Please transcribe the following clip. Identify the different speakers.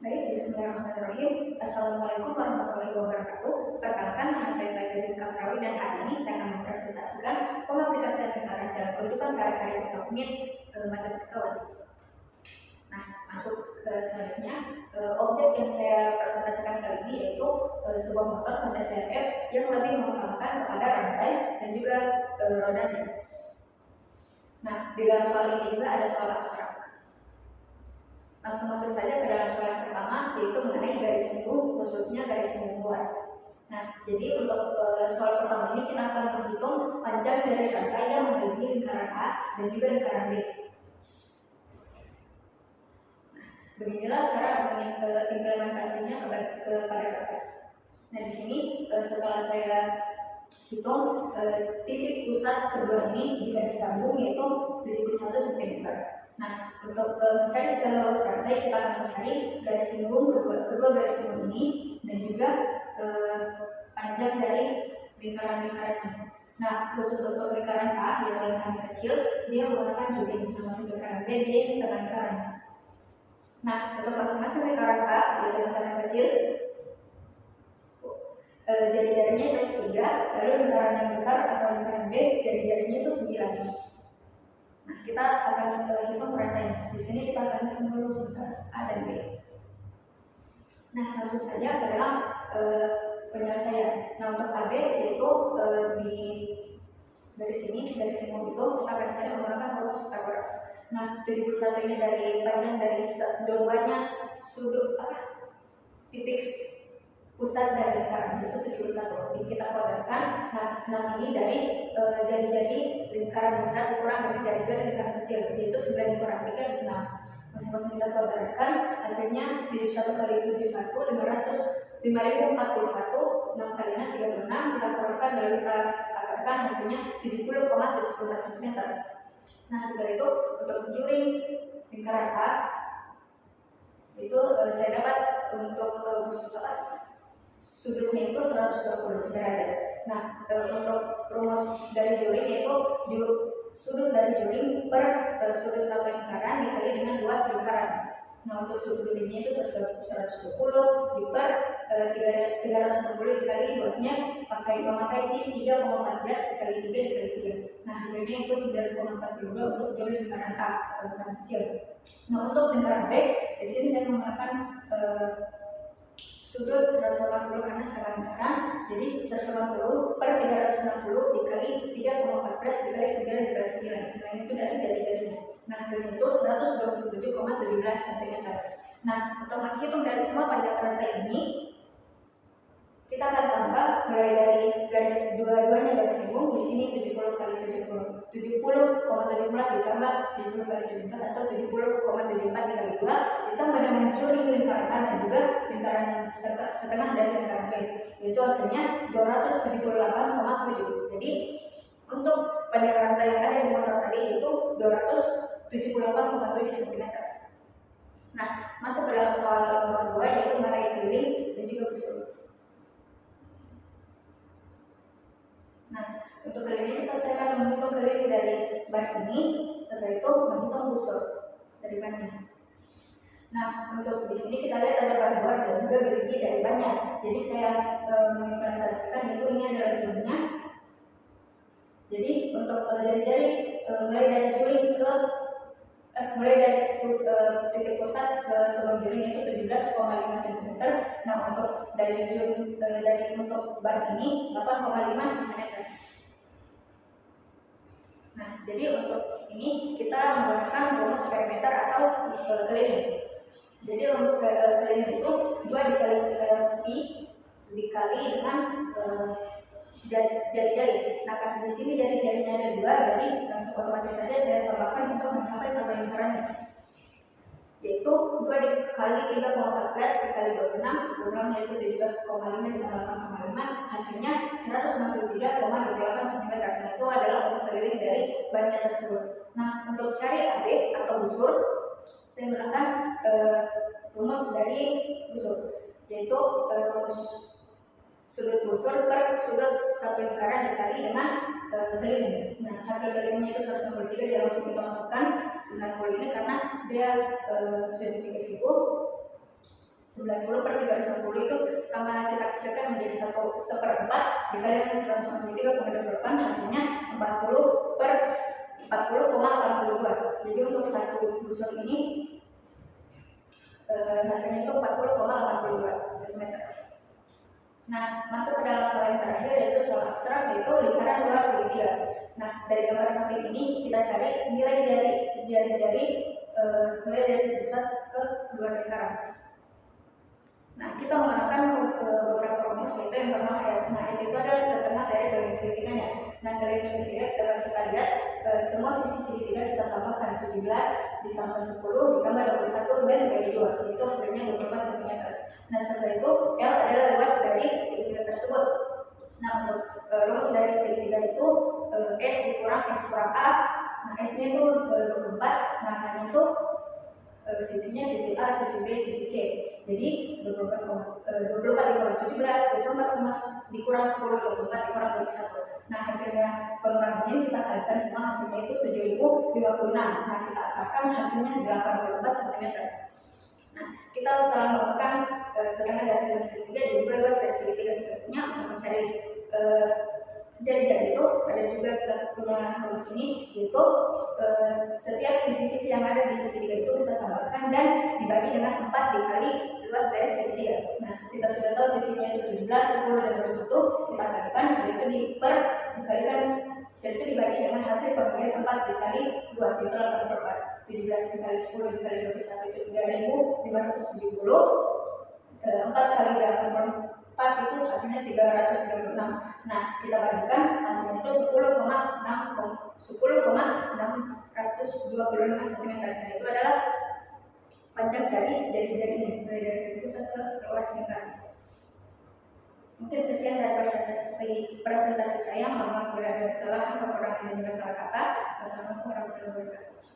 Speaker 1: Baik, bismillahirrahmanirrahim. Assalamualaikum warahmatullahi wabarakatuh. Perkenalkan, nama saya Faida Zilkaprawi dan hari ini saya akan mempresentasikan pengaplikasian lingkaran dalam kehidupan sehari-hari atau MIT matematika wajib. Nah, masuk ke selanjutnya, objek yang saya presentasikan kali ini yaitu sebuah motor Honda CRF yang lebih mengutamakan kepada rantai dan juga rodanya. Nah, di dalam soal ini juga ada soal abstrak. Langsung masuk saja ke dalam soal yang pertama, yaitu mengenai garis lingkup, khususnya garis lingkup luar. Nah, jadi untuk soal pertama ini kita akan menghitung panjang dari rantai yang mengelilingi lingkaran A dan juga lingkaran B. Nah, beginilah cara implementasinya kepada kertas. Nah, di sini setelah saya hitung titik pusat kedua ini di garis sambung yaitu 71 cm. Nah, untuk mencari seluruh rantai kita akan mencari garis lingkung kedua garis lingkung ini dan juga panjang dari lingkaran-lingkaran ini. Nah, khusus untuk lingkaran A yaitu lingkaran kecil, dia menggunakan jodoh. Nah, untuk lingkaran B dia setengah lingkaran. Nah, untuk masing-masing lingkaran A yaitu lingkaran kecil, jari-jarinya itu 3, lalu lingkaran yang besar atau lingkaran B jari-jarinya itu 9. Nah, kita akan hitung rantainya. Di sini kita akan hitung dulu sebentar A dan B. Nah, langsung saja ke dalam penyelesaian. Nah, untuk AB yaitu di dari sini itu kita akan cari menggunakan rumus Pythagoras. Nah, 71 ini dari panjang dari dua-duanya sudut titik pusat dari lingkaran itu 71. Jadi kita kuadratkan. Nah ini dari jari-jari lingkaran besar dikurang dari jari-jari lingkaran kecil, yaitu 9 kurang 3 6. Masing-masing kita kuadratkan, hasilnya 71 kali 71 5041, 6 kali 6 36. Kita kuadratkan lalu kita akarkan, hasilnya 70,74 cm. Nah, setelah itu untuk juring lingkaran A itu saya dapat untuk sudutnya itu 120 derajat. Nah, untuk rumus dari juring yaitu sudut dari juring per sudut satu lingkaran dikali dengan luas lingkaran. Nah, untuk sudut juringnya itu 120 diper 360 dikali luasnya memakai di 3,14 dikali 3 dikali 3. Nah, hasilnya itu 9,42 untuk juring lingkaran A atau lingkaran kecil. Nah, untuk lingkaran B di sini saya menggunakan sudut 180 karena setengah lingkaran, jadi 180 per 360 dikali 3,14 dikali 9 dikali 9. 9 itu dari jari-jarinya. Nah, hasilnya itu 127,17 cm. Nah, untuk menghitung dari semua panjang rantai ini, kita akan tambah mulai dari garis dua-duanya garis lingkung. Di sini 70 kali 70, 70,74 ditambah 70 kali 74 atau 70,74 dikali 2 ditambah dengan juring lingkaran A dan juga lingkaran setengah dari lingkaran B, yaitu hasilnya 278,7. Jadi untuk panjang rantai yang ada di motor tadi itu 278,7 cm. Nah, masuk ke dalam soal nomor 2 yaitu mengenai keliling dan juga busur. Nah, untuk keliling kita saya akan menghitung keliling dari ban ini, setelah itu menghitung busur dari ban ini. Nah, untuk di sini kita lihat ada ban luar dan juga gerigi dari bannya. Jadi saya mengimplementasikan itu ini adalah juringnya. Jadi untuk jari-jari mulai dari juring ke mulai dari titik pusat ke sebelum juring itu 17,5 cm. Nah, untuk dari juring untuk ban ini 8,5 cm. Nah, jadi untuk ini kita menggunakan rumus perimeter atau keliling. Jadi rumus keliling itu 2 dikali pi dikali dengan jari-jari. Nah, karena di sini jari-jarinya ada 2, jadi langsung otomatis saja saya tambahkan untuk mencapai sampai lingkarannya, yaitu 2 dikali 3,14 dikali 26 yaitu 17,5 ditambah 8,5, hasilnya 163,28 cm. Nah, itu adalah untuk keliling dari bannya tersebut. Nah, untuk cari AB atau busur, saya menggunakan rumus dari busur, yaitu rumus sudut busur per sudut satu lingkaran dikali dengan keliling. Nah, hasil kelilingnya itu 163, dia langsung kita masukkan 90 ini karena dia sudah disiku-siku. 90/360 itu sama kita kecilkan menjadi 1/4 dikali dengan 193,28, hasilnya 40/40,82. Jadi untuk satu busur ini hasilnya itu 40,82 cm. Nah, masuk ke dalam soal yang terakhir yaitu soal abstrak, yaitu lingkaran luar segitiga. Nah, dari gambar samping ini kita cari nilai dari pusat ke luar lingkaran. Nah, kita menggunakan beberapa rumus, yaitu yang pertama S. Nah, S itu adalah setengah dari garis segitiganya. Nah, garis segitiga dapat kita lihat semua sisi segitiga kita tambahkan 17 ditambah 10 ditambah 21 dan dibagi 2, yaitu hasilnya 24 cm. Nah, setelah itu L adalah luas dari segitiga tersebut. Nah, untuk rumus dari segitiga itu S dikurang S kurang A. Nah, S nya itu 24, nah A-nya itu sisinya sisi A, sisi B, sisi C. Jadi 24 dikurang 17, 24 dikurang 10, 24 dikurang 21. Nah, hasilnya pengurangan ini kita kalikan semua, hasilnya itu 7056. Nah, kita akarkan hasilnya 84 cm. Nah, kita telah melakukan setengah dari garis segitiga dan juga luas dari segitiga. Selanjutnya untuk mencari dari itu ada juga kita punya rumus ini, yaitu setiap sisi-sisi yang ada di segitiga itu kita tambahkan dan dibagi dengan 4 dikali luas dari segitiga. Nah, kita sudah tahu sisinya itu 17, 10 dan 21, kita kalikan, sudah itu dikalikan, sudah itu dibagi dengan hasil pembagian 4 dikali luas, yaitu 84. 17 dikali 10 dikali 21 itu 3570, 4 kali 84 itu hasilnya 336. Nah, kita bagikan hasilnya itu 10,625 cm. Nah, itu adalah panjang dari jari-jari ini, mulai dari pusat ke luar lingkaran. Mungkin sekian dari presentasi saya. Mohon maaf bila ada kesalahan, kekurangan dan juga salah kata. Wassalamualaikum warahmatullahi wabarakatuh.